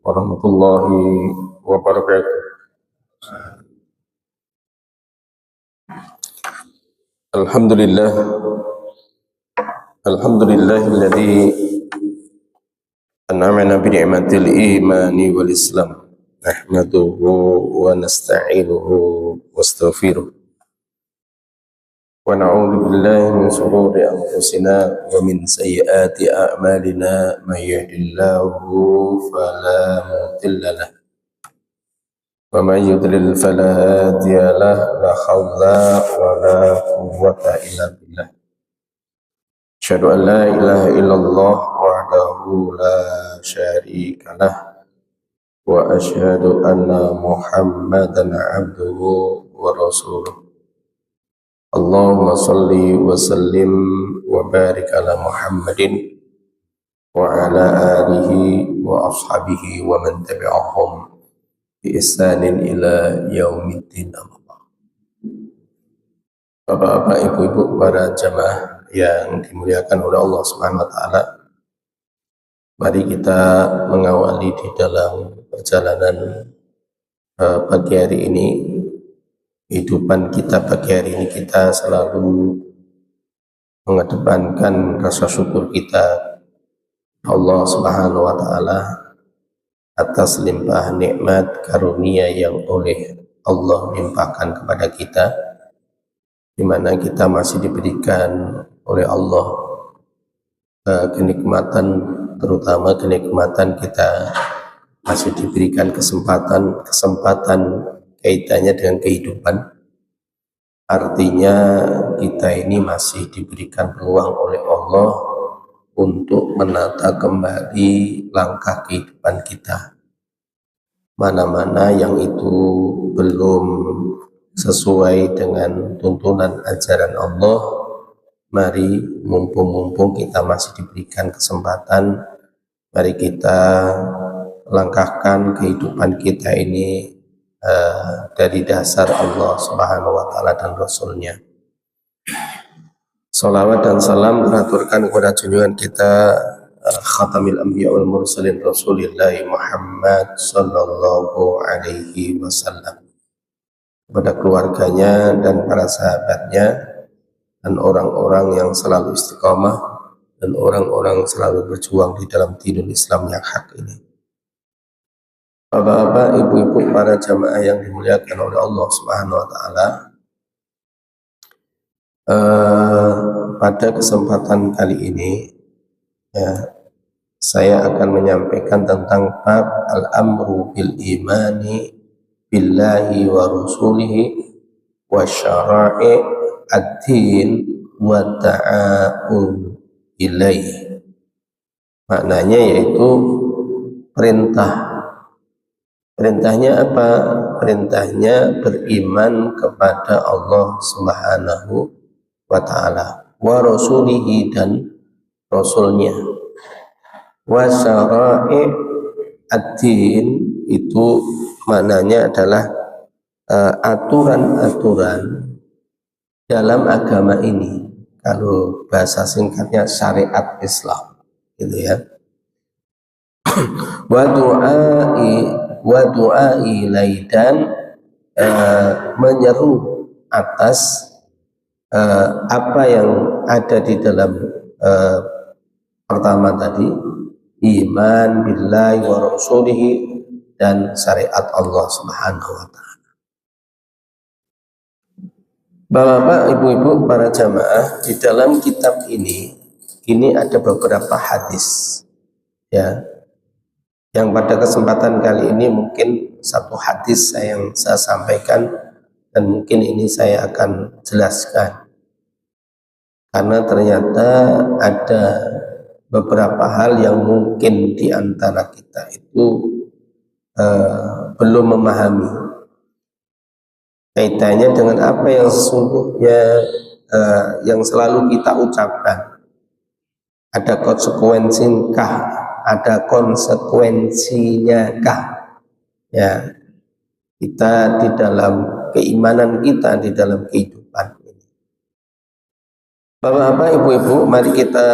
warahmatullahi wabarakatuh. Alhamdulillah, alhamdulillahilladzi an'amana bi ni'matil imani wal islam. Nahmaduhu wa nasta'inuhu wa astaghfiruh. Wa na'udzu billahi min shururi anfusina wa min sayyiati a'malina. May yahdihillahu fala mudilla lahu wa may yudlil fala hadiya lahu. La haula wa la quwwata illa billah. Asyhadu an la ilaha illallah wahdahu la syarika lah wa asyhadu anna Muhammadan abduhu wa rasuluh. Allahumma salli wa sallim wa barik ala Muhammadin wa ala alihi wa ashabihi wa man tabi'ahum bi ihsanin ila yaumiddin. Bapak-bapak, ibu-ibu, para jamaah yang dimuliakan oleh Allah Subhanahu wa taala. Mari kita mengawali di dalam perjalanan pagi hari ini. Kehidupan kita pagi hari ini, kita selalu mengedepankan rasa syukur kita Allah Subhanahu wa taala atas limpah nikmat karunia yang oleh Allah limpahkan kepada kita, di mana kita masih diberikan oleh Allah kenikmatan, terutama kenikmatan kita masih diberikan kesempatan kaitannya dengan kehidupan. Artinya kita ini masih diberikan peluang oleh Allah untuk menata kembali langkah kehidupan kita. Mana-mana yang itu belum sesuai dengan tuntunan ajaran Allah, mari mumpung kita masih diberikan kesempatan, mari kita langkahkan kehidupan kita ini dari dasar Allah Subhanahu wa taala dan Rasulnya. Salawat dan salam teraturkan kepada junjungan kita Khatamil Anbiya wal Mursalin Rasulillah Muhammad sallallahu alaihi wasallam, kepada keluarganya dan para sahabatnya, dan orang-orang yang selalu istiqamah dan orang-orang selalu berjuang di dalam dinul Islam yang hak ini. Bapak-bapak, ibu-ibu, para jamaah yang dimuliakan oleh Allah Subhanahu wa taala. Pada kesempatan kali ini saya akan menyampaikan tentang bab al-amru bil imani billahi wa rasulihi wa syara'i ad-din wa ta'awun ilaihi. Maknanya yaitu perintah. Perintahnya apa? Perintahnya beriman kepada Allah Subhanahu wa ta'ala, wa rasulihi, dan rasulnya, wa syara'i ad-din, itu maknanya adalah aturan-aturan dalam agama ini. Kalau bahasa singkatnya syariat Islam, gitu ya. Wa du'ai laidan, menyeru atas apa yang ada di dalam pertama tadi, iman billahi wa rasulihi dan syariat Allah Subhanahu wa taala. Bapak-bapak, ibu-ibu, para jamaah, di dalam kitab ini ada beberapa hadis ya, yang pada kesempatan kali ini mungkin satu hadis yang saya sampaikan, dan mungkin ini saya akan jelaskan karena ternyata ada beberapa hal yang mungkin di antara kita itu belum memahami kaitannya dengan apa yang sesungguhnya yang selalu kita ucapkan. Ada konsekuensinya kah ya kita di dalam keimanan kita, di dalam kehidupan ini. Bapak-bapak, ibu-ibu, mari kita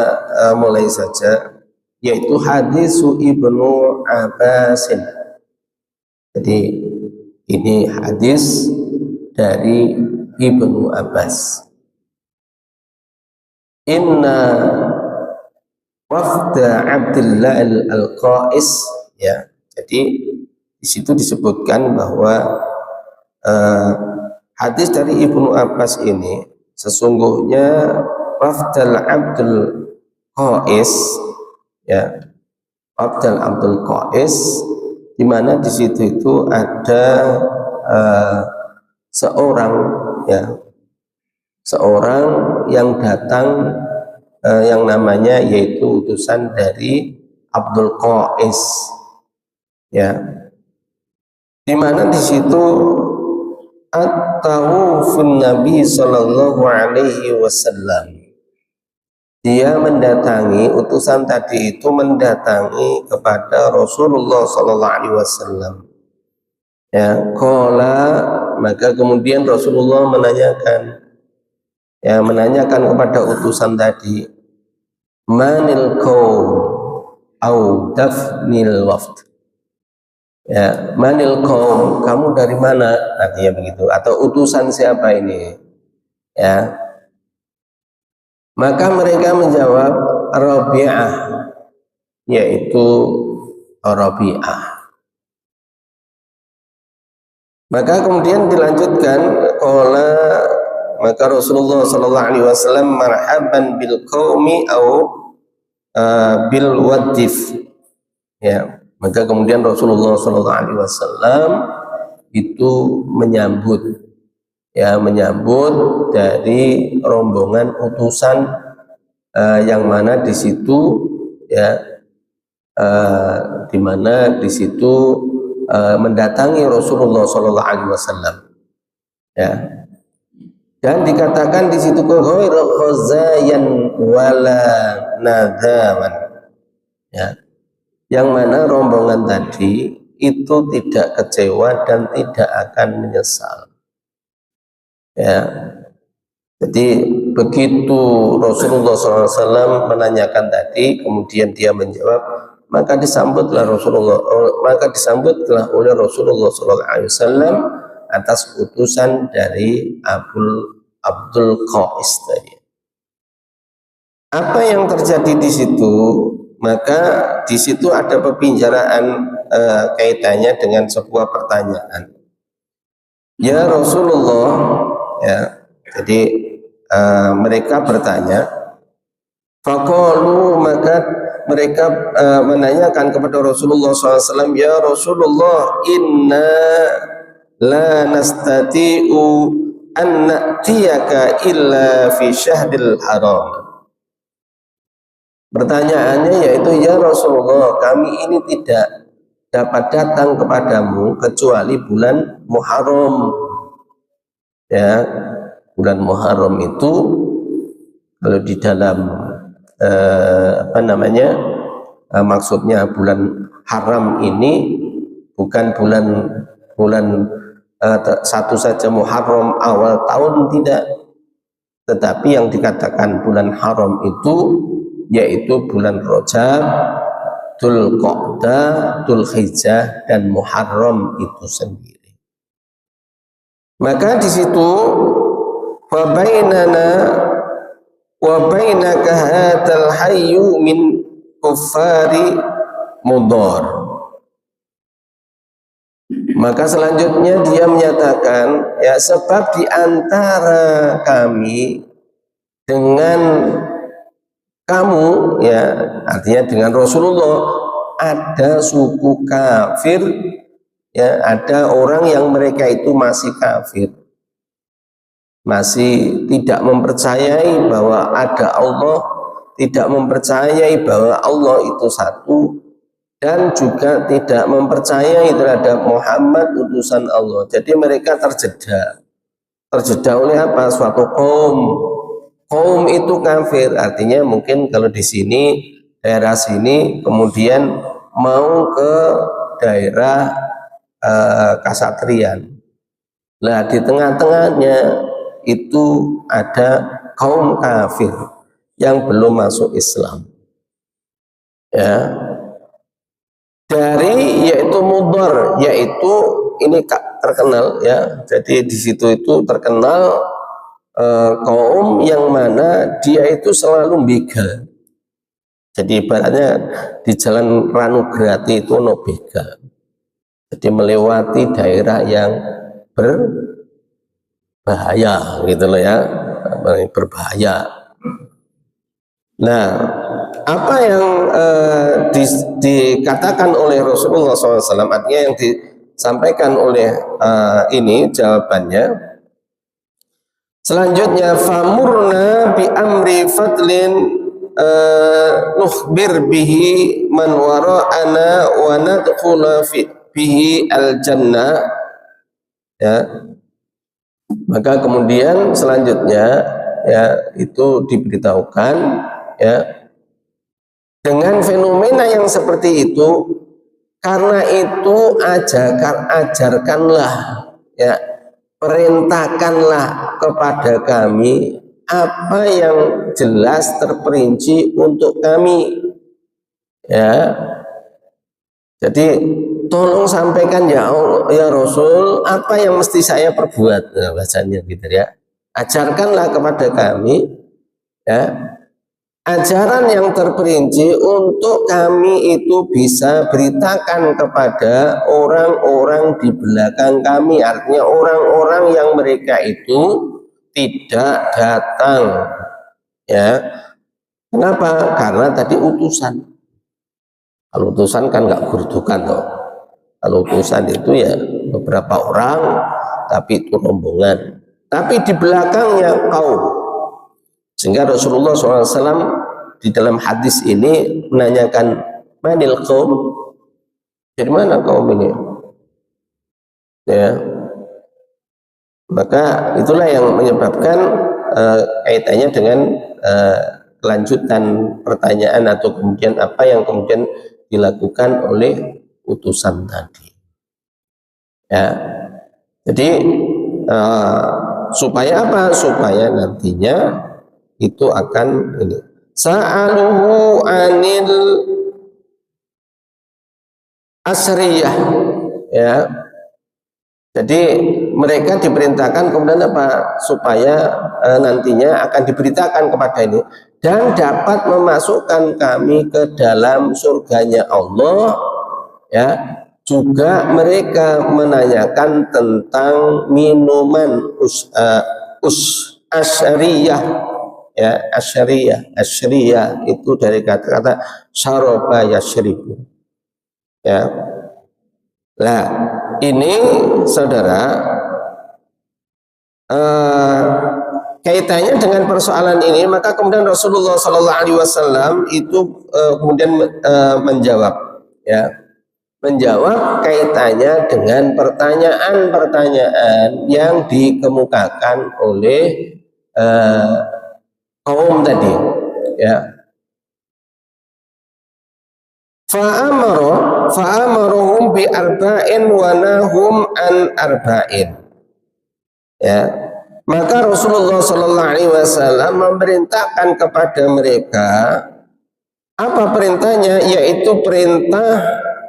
mulai saja yaitu hadis Ibnu Abbasin. Jadi ini hadis dari Ibnu Abbas. Inna wafda Abdullah al-Qais, ya. Jadi di situ disebutkan bahwa hadis dari Ibnu Abbas ini sesungguhnya wafdal Abdul Qais, ya, wafdal Abdul Qais, di mana di situ itu ada seorang, ya, seorang yang datang yang namanya yaitu utusan dari Abdul Qais, ya, di mana di situ at-tawufun Nabi Sallallahu Alaihi Wasallam, dia mendatangi, utusan tadi itu mendatangi kepada Rasulullah Sallallahu Alaihi Wasallam, ya. Qala, maka kemudian Rasulullah menanyakan, ya, menanyakan kepada utusan tadi, manil qaum au dafnil wafd, ya, manil qaum, kamu dari mana, artinya begitu, atau utusan siapa ini, ya. Maka mereka menjawab Rabi'ah, yaitu Rabi'ah. Maka kemudian dilanjutkan, maka Rasulullah Sallallahu Alaihi Wasallam marhaban bil qaumi au bil wadif, ya. Maka kemudian Rasulullah Sallallahu Alaihi Wasallam itu menyambut, ya, menyambut dari rombongan utusan yang mana di situ, ya, di mana di situ mendatangi Rasulullah Sallallahu Alaihi Wasallam, ya. Dan dikatakan di situ ghairu khazayan wala nadaman, ya, yang mana rombongan tadi itu tidak kecewa dan tidak akan menyesal, ya. Jadi begitu Rasulullah SAW menanyakan tadi, kemudian dia menjawab, maka disambutlah oleh Rasulullah SAW atas utusan dari Abdul Qais tadi. Apa yang terjadi di situ? Maka di situ ada pembicaraan kaitannya dengan sebuah pertanyaan. Ya Rasulullah, ya. Jadi mereka bertanya, faqalu, maka mereka menanyakan kepada Rasulullah SAW, ya Rasulullah, inna la nastati'u an na'tiyaka illa fi syahril haram. Pertanyaannya yaitu, ya Rasulullah, kami ini tidak dapat datang kepadamu kecuali bulan Muharram, ya. Bulan Muharram itu kalau di dalam maksudnya bulan haram ini bukan bulan satu saja Muharram awal tahun, tidak, tetapi yang dikatakan bulan haram itu yaitu bulan Rajab, Dzulqa'dah, Dzulhijjah, dan Muharram itu sendiri. Maka di situ wa bainana wa bainaka hadzal hayyu min kuffari Mudhar. Maka selanjutnya dia menyatakan, ya, sebab di antara kami dengan kamu, ya, artinya dengan Rasulullah, ada suku kafir, ya, ada orang yang mereka itu masih kafir, masih tidak mempercayai bahwa ada Allah, tidak mempercayai bahwa Allah itu satu, dan juga tidak mempercayai terhadap Muhammad utusan Allah. Jadi mereka terjeda oleh apa? Suatu kaum itu kafir, artinya mungkin kalau di sini, daerah sini, kemudian mau ke daerah Kasatriyan. Nah, di tengah-tengahnya itu ada kaum kafir yang belum masuk Islam. ya, dari yaitu mudhar, yaitu ini terkenal ya. Jadi di situ itu terkenal kaum yang mana dia itu selalu begal. Jadi ibaratnya di jalan Ranugati itu no begal. Jadi melewati daerah yang berbahaya gitu loh ya, berbahaya. Nah, apa yang dikatakan oleh Rasulullah SAW, artinya yang disampaikan oleh ini jawabannya. Selanjutnya, famurna bi amri fadlin nukhbir bihi man wara'ana wa nadkhula bihi al jannah, ya. Maka kemudian selanjutnya ya itu diberitahukan ya dengan fenomena yang seperti itu, karena itu ajarkanlah ya, perintahkanlah kepada kami apa yang jelas terperinci untuk kami ya. Jadi tolong sampaikan ya Allah, ya Rasul, apa yang mesti saya perbuat, nah, bahasanya gitu ya. Ajarkanlah kepada kami ya ajaran yang terperinci untuk kami itu bisa beritakan kepada orang-orang di belakang kami, artinya orang-orang yang mereka itu tidak datang ya. Kenapa? Karena tadi utusan. Kalau utusan kan nggak gurdukan toh. Kalau utusan itu ya beberapa orang, tapi itu rombongan. Tapi di belakangnya kaum. Sehingga Rasulullah SAW di dalam hadis ini menanyakan, manil kaum? Dari mana kaum ini? Ya. Maka itulah yang menyebabkan kaitannya dengan kelanjutan pertanyaan atau kemudian apa yang kemudian dilakukan oleh utusan tadi. Ya. Jadi supaya apa? Supaya nantinya itu akan ini. Sa'aluhu anil asriyah ya. Jadi mereka diperintahkan kemudian apa? Supaya nantinya akan diberitakan kepada ini dan dapat memasukkan kami ke dalam surganya Allah ya. Juga mereka menanyakan tentang minuman asyariyah ya, asyariyah itu dari kata-kata syaraba yashribu ya. Nah, ini saudara kaitannya dengan persoalan ini, maka kemudian Rasulullah SAW itu kemudian menjawab ya, menjawab kaitannya dengan pertanyaan-pertanyaan yang dikemukakan oleh kaum tadi ya. Fa'amaruhum bi arba'in wa nahum an arba'in ya. Maka Rasulullah SAW memerintahkan kepada mereka, apa perintahnya? Yaitu perintah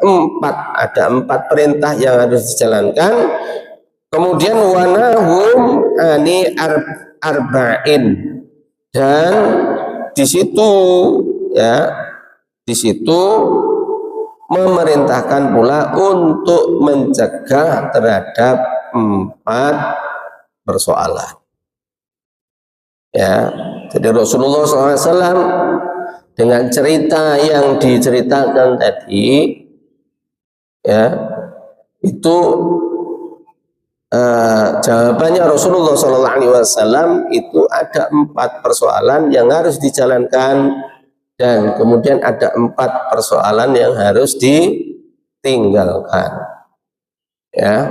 4, ada 4 perintah yang harus dijalankan. Kemudian wa nahum ani arba'in, dan di situ ya, di situ memerintahkan pula untuk mencegah terhadap 4 persoalan ya. Jadi Rasulullah SAW dengan cerita yang diceritakan tadi ya, itu jawabannya Rasulullah SAW itu ada 4 persoalan yang harus dijalankan, dan kemudian ada 4 persoalan yang harus ditinggalkan ya.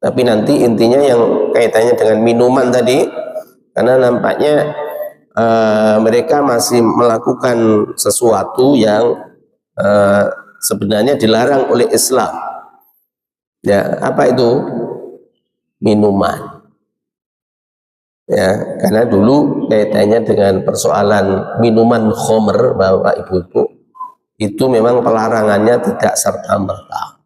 Tapi nanti intinya yang kaitannya dengan minuman tadi, karena nampaknya mereka masih melakukan sesuatu yang sebenarnya dilarang oleh Islam ya. Apa itu? Minuman ya, karena dulu kaitannya dengan persoalan minuman khomer, Bapak Ibu, itu memang pelarangannya tidak serta-merta.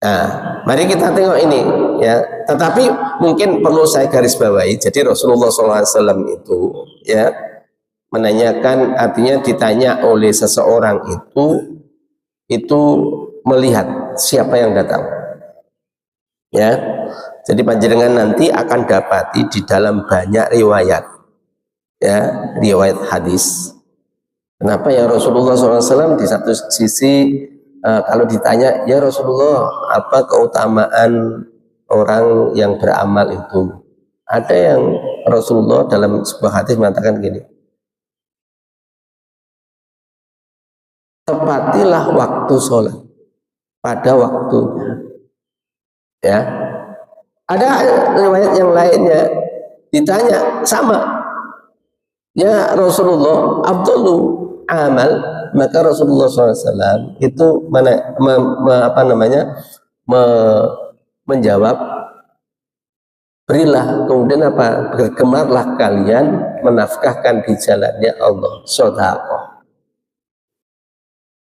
Nah, mari kita tengok ini ya. Tetapi mungkin perlu saya garis bawahi. Jadi Rasulullah SAW itu ya menanyakan, artinya ditanya oleh seseorang itu melihat siapa yang datang. Ya, jadi panjenengan nanti akan dapati di dalam banyak riwayat, ya riwayat hadis. Kenapa ya Rasulullah SAW di satu sisi kalau ditanya, ya Rasulullah, apa keutamaan orang yang beramal itu? Ada yang Rasulullah dalam sebuah hadis mengatakan gini, tepatilah waktu sholat pada waktunya. Ya, ada riwayat yang lainnya ditanya sama, ya Rasulullah, afdalu amal, maka Rasulullah SAW itu menjawab, berilah, kemudian apa, bergemarlah kalian menafkahkan di jalannya Allah, sedekah.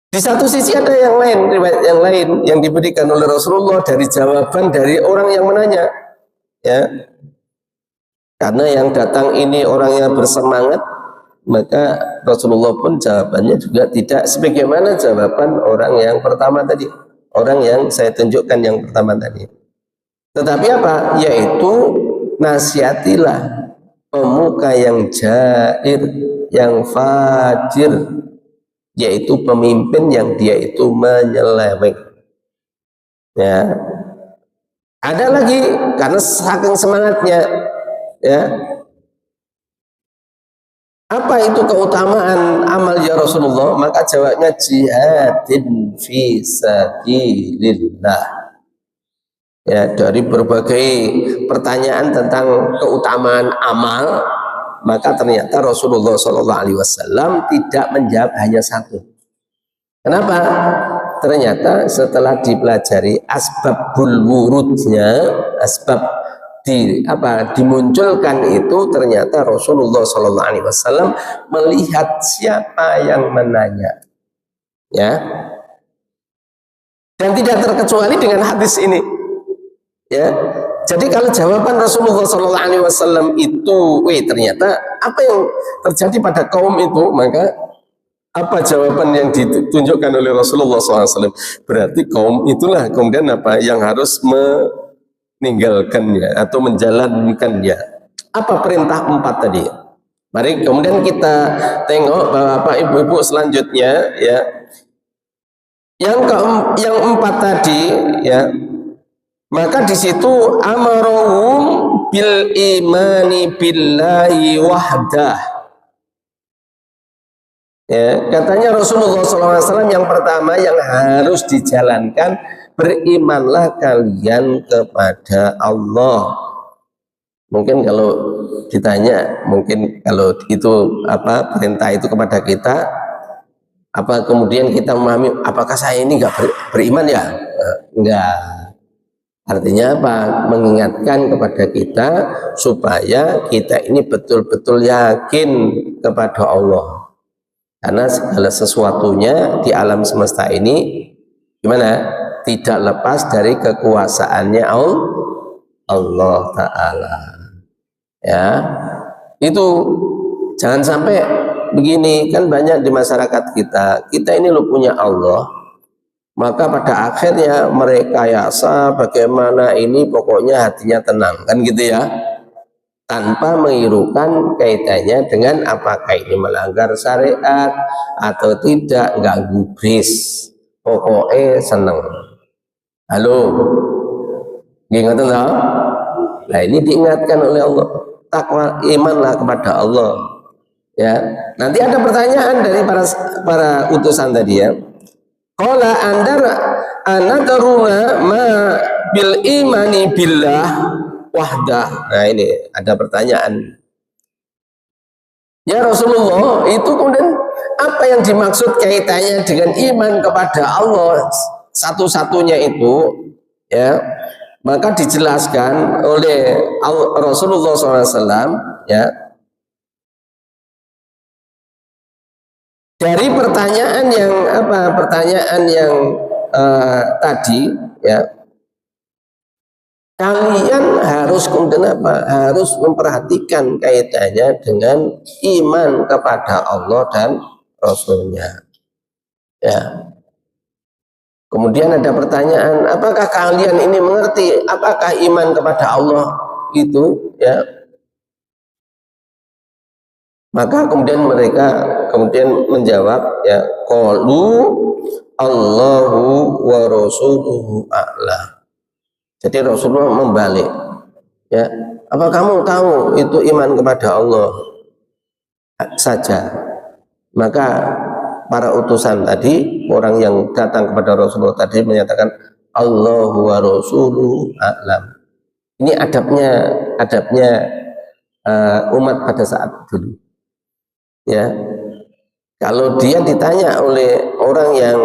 Di satu sisi ada yang lain, riwayat yang lain yang diberikan oleh Rasulullah dari jawaban dari orang yang menanya, ya, karena yang datang ini orang yang bersemangat, maka Rasulullah pun jawabannya juga tidak sebagaimana jawaban orang yang pertama tadi, orang yang saya tunjukkan yang pertama tadi. Tetapi apa? Yaitu nasihatilah pemuka yang jair, yang fajir, yaitu pemimpin yang dia itu menyeleweng. Ya, ada lagi karena saking semangatnya, ya. Apa itu keutamaan amal ya Rasulullah? Maka jawabnya jihadin fi sabilillah. Ya, dari berbagai pertanyaan tentang keutamaan amal, maka ternyata Rasulullah SAW tidak menjawab hanya satu. Kenapa? Ternyata setelah dipelajari asbabul wurudnya, asbab dimunculkan itu, ternyata Rasulullah SAW melihat siapa yang menanya, ya, dan tidak terkecuali dengan hadis ini, ya. Jadi kalau jawaban Rasulullah SAW itu, ternyata apa yang terjadi pada kaum itu, maka apa jawaban yang ditunjukkan oleh Rasulullah SAW? Berarti kaum itulah kemudian apa yang harus meninggalkannya atau menjalankannya. Apa perintah 4 tadi? Mari kemudian kita tengok Bapak Ibu selanjutnya, ya. Yang 4 tadi, ya. Maka di situ amarohum bil imani billahi wahdah. Ya, katanya Rasulullah SAW yang pertama yang harus dijalankan, berimanlah kalian kepada Allah. Mungkin kalau ditanya, mungkin kalau itu apa perintah itu kepada kita, apa kemudian kita memahami, apakah saya ini nggak beriman ya? Enggak. Artinya apa? Mengingatkan kepada kita supaya kita ini betul-betul yakin kepada Allah. Karena segala sesuatunya di alam semesta ini gimana? Tidak lepas dari kekuasaannya Allah Ta'ala. Ya, itu jangan sampai begini, kan banyak di masyarakat kita ini lo punya Allah, maka pada akhirnya mereka yasa bagaimana ini, pokoknya hatinya tenang, kan gitu ya, tanpa mengirukan kaitannya dengan apakah ini melanggar syariat atau tidak, nggak gubris, pokoknya seneng. Halo, ingat tahu? Nah ini diingatkan oleh Allah, takwa, imanlah kepada Allah. Ya, nanti ada pertanyaan dari para utusan tadi, ya. Qala anadaruna ma bil imani billah wahdah. Nah ini ada pertanyaan, ya Rasulullah, itu kemudian apa yang dimaksud kaitannya dengan iman kepada Allah satu-satunya itu, ya. Maka dijelaskan oleh Rasulullah SAW, ya, Dari pertanyaan yang pertanyaan yang tadi, ya, kalian harus kemudian harus memperhatikan kaitannya dengan iman kepada Allah dan Rasulnya, ya. Kemudian ada pertanyaan, apakah kalian ini mengerti apakah iman kepada Allah itu, ya? Maka kemudian mereka menjawab, ya, qalu Allahu wa rasuluhu a'lam. Jadi Rasulullah membalik, ya, apa kamu tahu itu iman kepada Allah saja? Maka para utusan tadi, orang yang datang kepada Rasulullah tadi menyatakan Allahu wa rasuluhu a'lam. Ini adabnya umat pada saat dulu, ya. Kalau dia ditanya oleh orang yang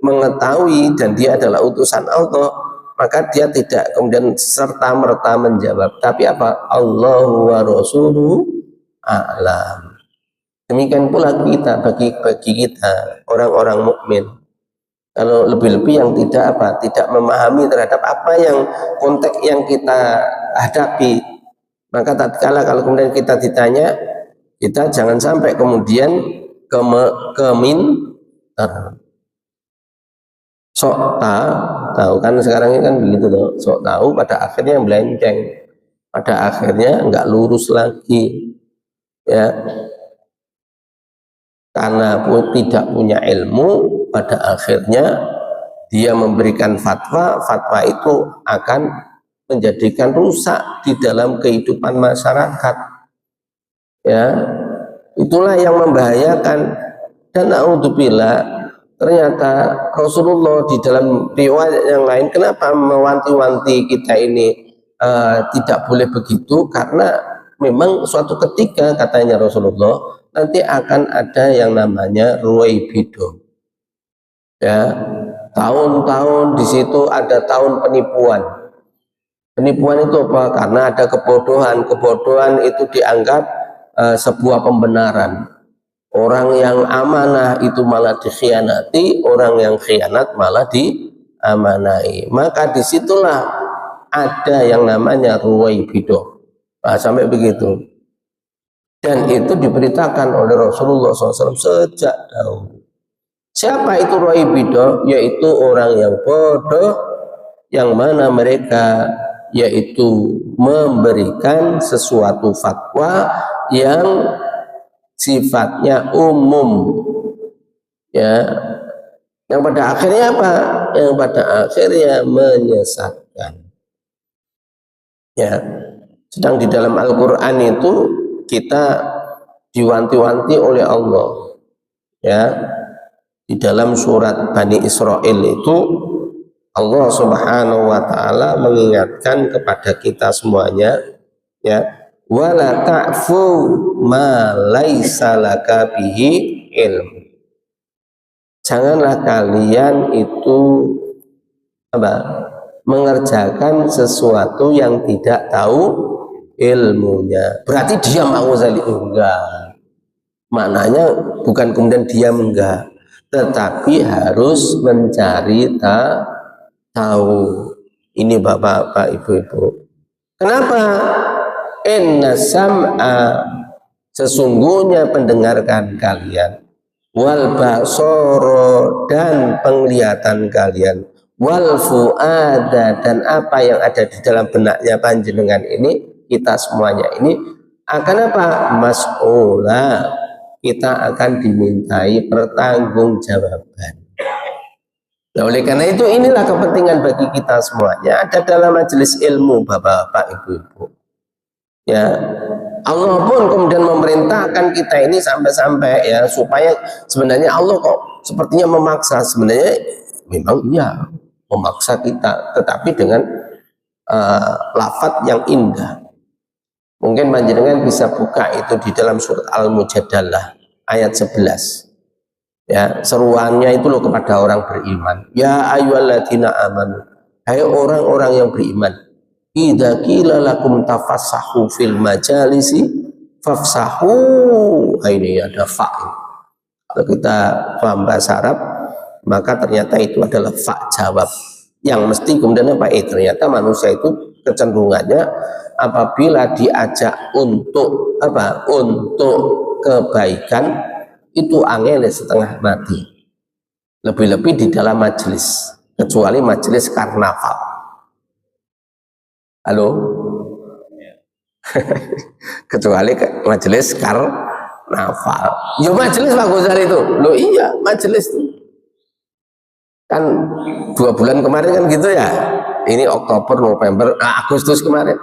mengetahui dan dia adalah utusan Allah, maka dia tidak kemudian serta merta menjawab, tapi apa? Allahu wa rasuluhu a'lam. Demikian pula kita, bagi kita orang-orang mukmin, kalau lebih-lebih yang tidak memahami terhadap apa yang konteks yang kita hadapi, maka tatkala kalau kemudian kita ditanya, kita jangan sampai kemudian sok tahu kan sekarang ini kan begitu loh, sok tahu pada akhirnya melenceng, pada akhirnya nggak lurus lagi, ya, karena tidak punya ilmu, pada akhirnya dia memberikan fatwa itu akan menjadikan rusak di dalam kehidupan masyarakat, ya. Itulah yang membahayakan. Dan naudzubillah, ternyata Rasulullah di dalam riwayat yang lain kenapa mewanti-wanti kita ini tidak boleh begitu, karena memang suatu ketika katanya Rasulullah nanti akan ada yang namanya ruwaibidah, ya, tahun-tahun di situ ada tahun penipuan. Penipuan itu apa? Karena ada kebodohan itu dianggap sebuah pembenaran. Orang yang amanah itu malah dikhianati, orang yang khianat malah diamanai. Maka disitulah ada yang namanya ruwaibidah. Sampai begitu. Dan itu diberitakan oleh Rasulullah SAW sejak dahulu. Siapa itu ruwaibidah? Yaitu orang yang bodoh, yang mana mereka yaitu memberikan sesuatu fatwa yang sifatnya umum, ya, yang pada akhirnya apa? Yang pada akhirnya menyesatkan, ya. Sedang di dalam Al-Quran itu kita diwanti-wanti oleh Allah, ya. Di dalam surat Bani Israel itu Allah Subhanahu wa taala mengingatkan kepada kita semuanya, ya, wala ta'fu ma laisa laka bihi ilm. Janganlah kalian itu mengerjakan sesuatu yang tidak tahu ilmunya. Berarti diam Ghazali? Enggak. Maknanya bukan kemudian diam, enggak, tetapi harus mencari tahu. Ini bapak-bapak, ibu-ibu. Kenapa? Inna sam'a, sesungguhnya pendengarkan kalian, wal basara, dan penglihatan kalian, wal fuada, dan apa yang ada di dalam benaknya panjenengan ini, kita semuanya ini akan apa? Mas'ula, kita akan dimintai pertanggungjawaban. Nah, oleh karena itu inilah kepentingan bagi kita semuanya ada dalam majelis ilmu, bapak-bapak, ibu-ibu, ya. Allah pun kemudian memerintahkan kita ini sampai-sampai, ya, supaya sebenarnya Allah kok sepertinya memaksa. Sebenarnya memang iya memaksa kita, tetapi dengan lafaz yang indah. Mungkin panjenengan bisa buka itu di dalam surat Al-Mujadalah ayat 11. Ya, seruannya itu loh kepada orang beriman. Ya ayyuhalladzina amanu, hai orang-orang yang beriman, idza qila lakum tafassahu fil majalisi fafsahu. Ini ada fa. Kalau kita paham bahasa Arab, maka ternyata itu adalah fa jawab yang mesti kemudian apa? Ternyata manusia itu kecenderungannya apabila diajak untuk apa? Untuk kebaikan itu angin setengah mati. Lebih-lebih di dalam majelis, kecuali majelis karnaval. Halo? Kecuali majelis karnaval. Ya majelis Pak Ghazali itu. Loh iya, majelis itu. Kan 2 bulan kemarin kan gitu ya. Ini Oktober, November, Agustus kemarin.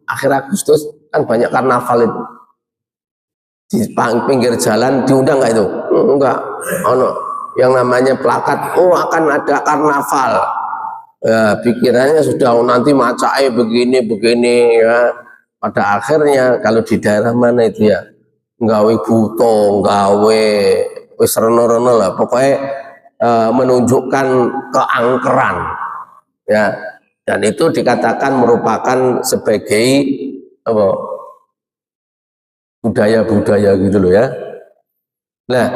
Akhir Agustus kan banyak karnaval itu. Di pinggir jalan diundang nggak itu? Enggak. Ono yang namanya plakat, oh akan ada karnaval. Ya, pikirannya sudah nanti macai begini ya. Pada akhirnya kalau di daerah mana itu ya, nggawe buto, nggawe wis reno-reno lah, pokoknya menunjukkan keangkeran ya, dan itu dikatakan merupakan sebagai apa, budaya-budaya gitu loh ya. Nah,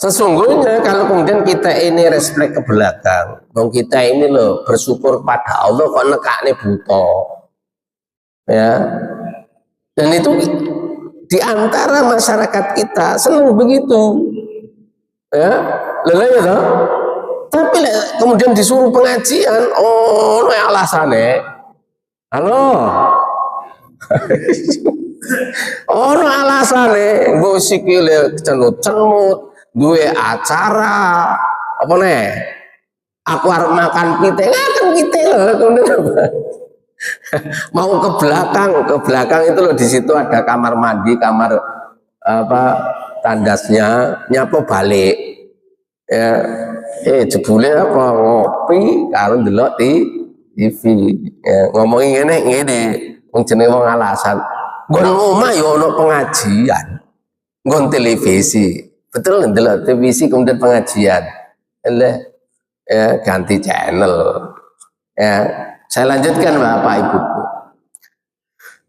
sesungguhnya kalau kemudian kita ini refleks ke belakang, dong kita ini loh bersyukur pada Allah kok nekakne buto ya, dan itu diantara masyarakat kita senang begitu ya, lelah ya toh? Tapi kemudian disuruh pengajian, oh no alasannya halo oh no alasannya gue sikile cenut-cenut duwe acara apa nih, aku harus makan pite kan pite loh kemudian mau ke belakang itu loh, di situ ada kamar mandi, kamar apa tandasnya, nyapa balik ya, jebule apa ngopi karo ndelok TV ya, ngomongin ngene wong jenenge wong alasan nggon omah ya ono pengajian, nggon televisi betul ndelok televisi kemudian pengajian ya, ganti channel ya. Saya lanjutkan Bapak Ibu.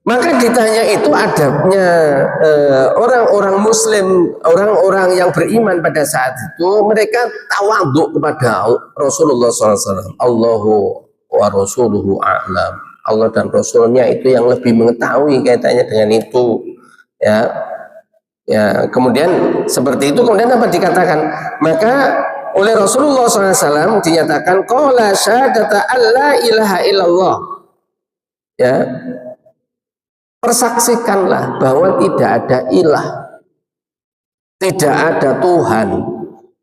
Maka ditanya itu adabnya orang-orang Muslim, orang-orang yang beriman pada saat itu, mereka tawaduk kepada Rasulullah SAW. Allahu wa Rasuluhu a'lam. Allah dan Rasulnya itu yang lebih mengetahui kaitannya dengan itu. Ya, ya. Kemudian seperti itu, kemudian apa dikatakan? Maka oleh Rasulullah SAW dinyatakan qala syahadata alla ilaha illallah ya, persaksikanlah bahwa tidak ada ilah, tidak ada Tuhan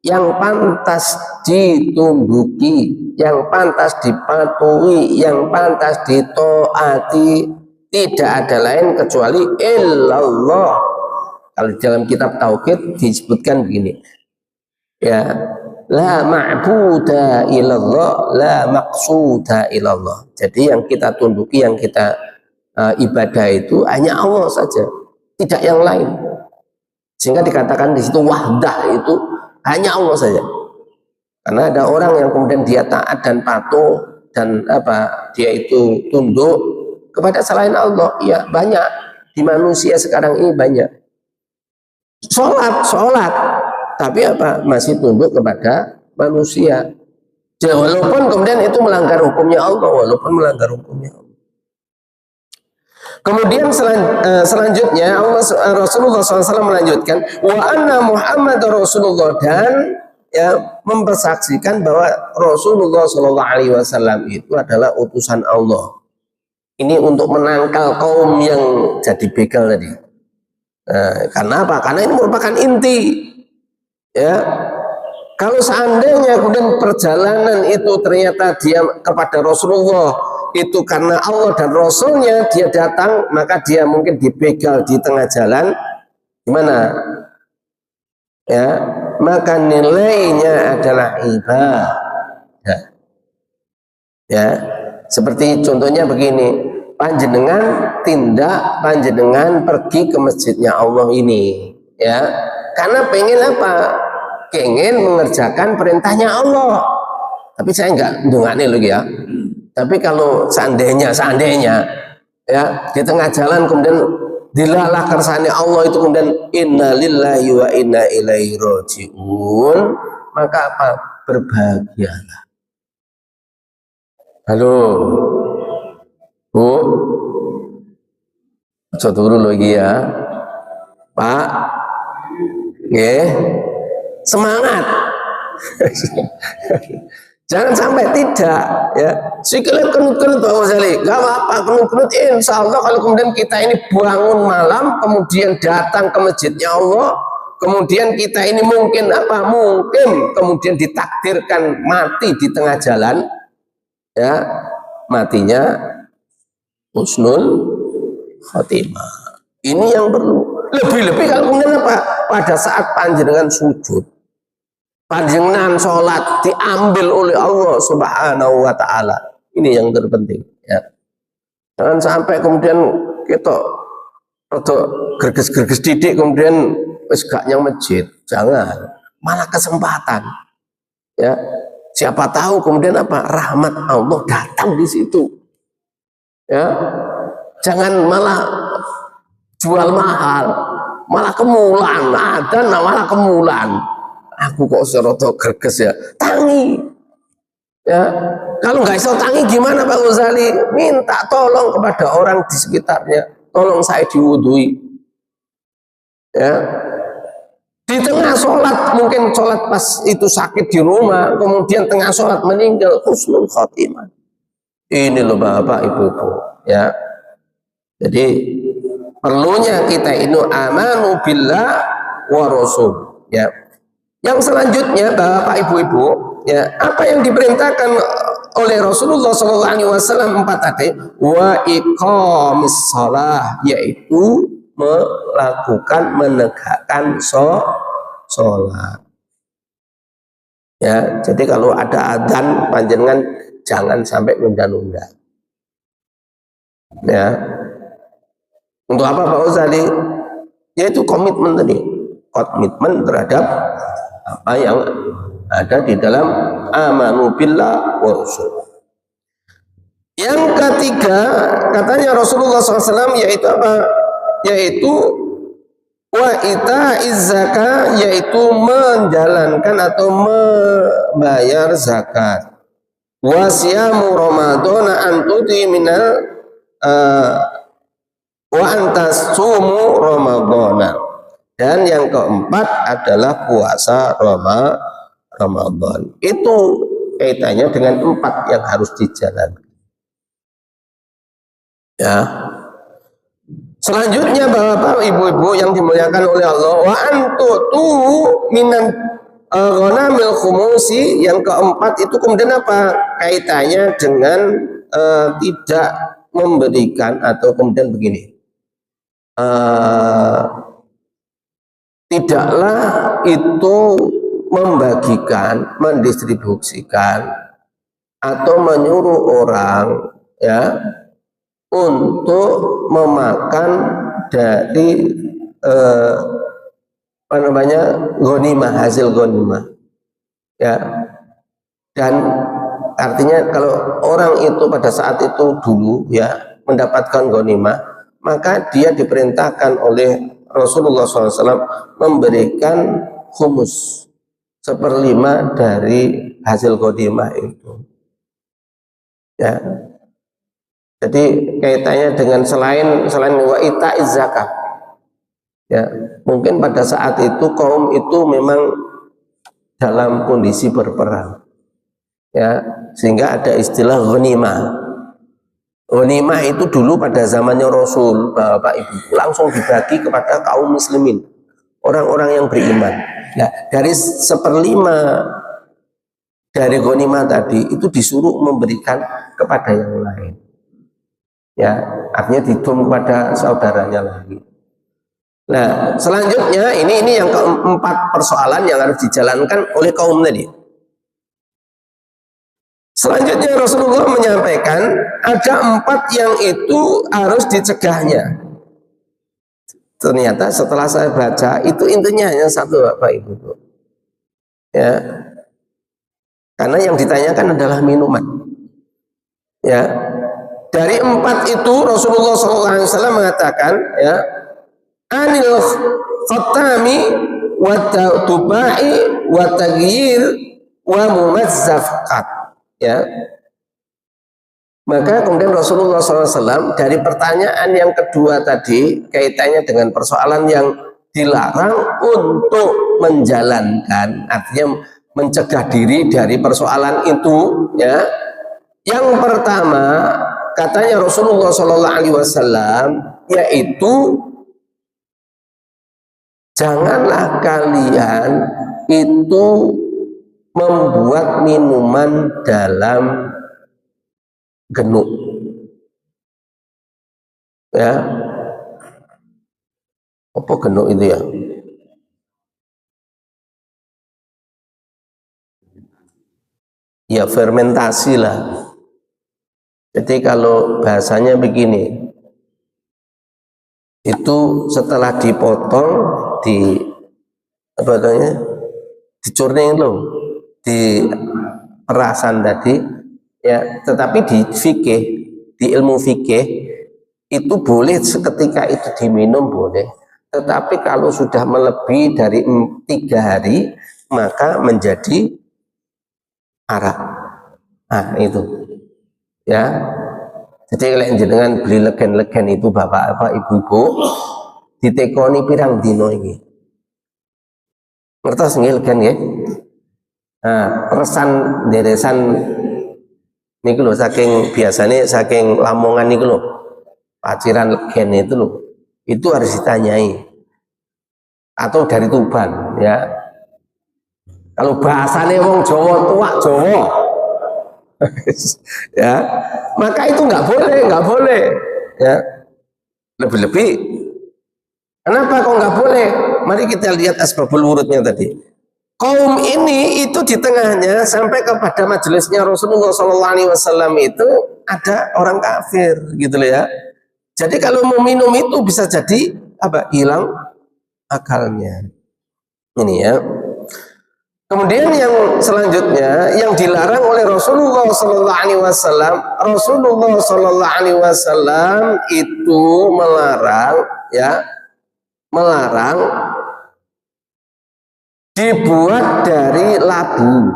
yang pantas ditunduki, yang pantas dipatuhi, yang pantas ditaati, tidak ada lain kecuali illallah. Kalau dalam kitab tauhid disebutkan begini ya, la ma'buda ilallah, la maqsuda ilallah. Jadi yang kita tunduki, yang kita ibadah itu hanya Allah saja, tidak yang lain. Sehingga dikatakan di situ wahdah itu hanya Allah saja. Karena ada orang yang kemudian dia taat dan patuh dan apa, dia itu tunduk kepada selain Allah. Ya banyak di manusia sekarang ini banyak. Sholat tapi apa, masih tunduk kepada manusia. Ya, walaupun kemudian itu melanggar hukumnya Allah, Kemudian selanjutnya Rasulullah SAW melanjutkan wa anna Muhammad Rasulullah, dan ya mempersaksikan bahwa Rasulullah SAW itu adalah utusan Allah. Ini untuk menangkal kaum yang jadi begal tadi. Karena apa? Karena ini merupakan inti. Ya, kalau seandainya kemudian perjalanan itu ternyata dia kepada Rasulullah itu karena Allah dan Rasulnya dia datang, maka dia mungkin dibegal di tengah jalan, gimana? Ya, maka nilainya adalah ibadah. Ya, seperti contohnya begini, panjenengan pergi ke masjidnya Allah ini, ya. Karena pengen apa? Pengen mengerjakan perintahnya Allah. Tapi saya enggak ndongane lho ya. Tapi kalau seandainya ya di tengah jalan kemudian dilalah kersane Allah itu kemudian inna lillahi wa inna ilaihi rajiun, maka apa? Berbahagialah. Halo Bu, coba dulu lagi ya Pak, semangat. Jangan sampai tidak ya. Sikilnya kenut-kenut Pak Ghazali, gak apa-apa kenut-kenut. Insya Allah kalau kemudian kita ini bangun malam, kemudian datang ke masjidnya Allah, kemudian kita ini mungkin apa? Mungkin kemudian ditakdirkan mati di tengah jalan, ya matinya husnul khotimah. Ini yang perlu. Lebih-lebih kalau kemudian apa? Pada saat panjenengan sujud, panjenengan sholat diambil oleh Allah Subhanahu wa Ta'ala. Ini yang terpenting ya. Jangan sampai kemudian kita gerges-gerges didik kemudian wis gak nyang masjid. Jangan, malah kesempatan ya. Siapa tahu kemudian apa? Rahmat Allah datang di situ ya. Jangan malah jual mahal, malah kemulan. Ada malah kemulan. Aku kok seroto gerges ya, tangi ya. Kalau nggak bisa tangi gimana Pak Ghazali? Minta tolong kepada orang di sekitarnya, tolong saya diwudui ya. Di tengah sholat, mungkin sholat pas itu sakit di rumah, kemudian tengah sholat meninggal, husnul khotimah. Ini loh Bapak Ibu-ibu ya. Jadi perlunya kita ini amanu billah wa rasul ya. Yang selanjutnya Bapak Ibu-ibu ya, apa yang diperintahkan oleh Rasulullah SAW 4 tadi, wa iqamis shalah, yaitu menegakkan sholat ya. Jadi kalau ada adzan panjenengan jangan sampai nunda-nunda ya. Untuk apa Pak Ghazali? Yaitu komitmen tadi, komitmen terhadap apa yang ada di dalam amanu billah wa rasul. Yang ketiga katanya Rasulullah SAW yaitu apa? Yaitu wa itaiz zakat, yaitu menjalankan atau membayar zakat. Wa siyamu ramadhana an tuti minal wa antasumu ramadhana. Dan yang keempat adalah puasa Ramadan. Itu kaitannya dengan 4 yang harus dijalankan. Ya. Selanjutnya Bapak Ibu-ibu yang dimuliakan oleh Allah, wa antutu minan ghanamil khumusi, yang keempat itu kemudian apa? Kaitannya dengan tidak memberikan atau kemudian begini. Tidaklah itu membagikan, mendistribusikan atau menyuruh orang ya untuk memakan dari apa namanya ghanimah, hasil ghanimah ya. Dan artinya kalau orang itu pada saat itu dulu ya mendapatkan ghanimah, maka dia diperintahkan oleh Rasulullah SAW memberikan khumus 1/5 dari hasil ghanimah itu ya. Jadi kaitannya dengan selain wa itaiz zakat ya, mungkin pada saat itu kaum itu memang dalam kondisi berperang ya, sehingga ada istilah ghanimah. Ghanimah itu dulu pada zamannya Rasul, Bapak Ibu, langsung dibagi kepada kaum muslimin, orang-orang yang beriman. Nah, dari 1/5 dari ghanimah tadi itu disuruh memberikan kepada yang lain. Ya, artinya didom kepada saudaranya lagi. Nah, selanjutnya ini yang keempat persoalan yang harus dijalankan oleh kaum tadi. Selanjutnya Rasulullah menyampaikan ada 4 yang itu harus dicegahnya. Ternyata setelah saya baca itu intinya hanya 1 Bapak Ibu. Ya. Karena yang ditanyakan adalah minuman. Ya. Dari 4 itu Rasulullah SAW mengatakan ya, anil khatami wa tubai wa taghyir wa mumazzafqat, ya. Maka kemudian Rasulullah SAW dari pertanyaan yang kedua tadi kaitannya dengan persoalan yang dilarang untuk menjalankan, artinya mencegah diri dari persoalan itu, ya. Yang pertama katanya Rasulullah SAW yaitu janganlah kalian itu membuat minuman dalam genuk, ya. Apa genuk itu ya? Ya fermentasi lah. Jadi kalau bahasanya begini, itu setelah dipotong di apa namanya, dicurning loh, di perasan tadi, ya. Tetapi di fikih, di ilmu fikih itu boleh seketika itu diminum boleh, tetapi kalau sudah melebihi dari 3 hari maka menjadi arak. Nah itu, ya. Jadi kalau jenengan beli legen-legen itu bapak apa ibu-ibu ditekoni pirang dino ini, ngertos nggih legen nggih. Nah, peresan deresan niku lho, saking biasanya saking Lamongan niku lho, paciran legen itu lho, itu harus ditanyai, atau dari Tuban, ya. Kalau bahasanya wong Jawa tua Jawa ya, maka itu nggak boleh, ya. Lebih-lebih kenapa kok nggak boleh? Mari kita lihat asbabul wurudnya tadi. Kaum ini itu di tengahnya sampai kepada majelisnya Rasulullah SAW itu ada orang kafir, gitu loh, ya. Jadi kalau mau minum itu bisa jadi apa? Hilang akalnya. Ini, ya. Kemudian yang selanjutnya yang dilarang oleh Rasulullah SAW, Rasulullah SAW itu melarang, ya, melarang dibuat dari labu.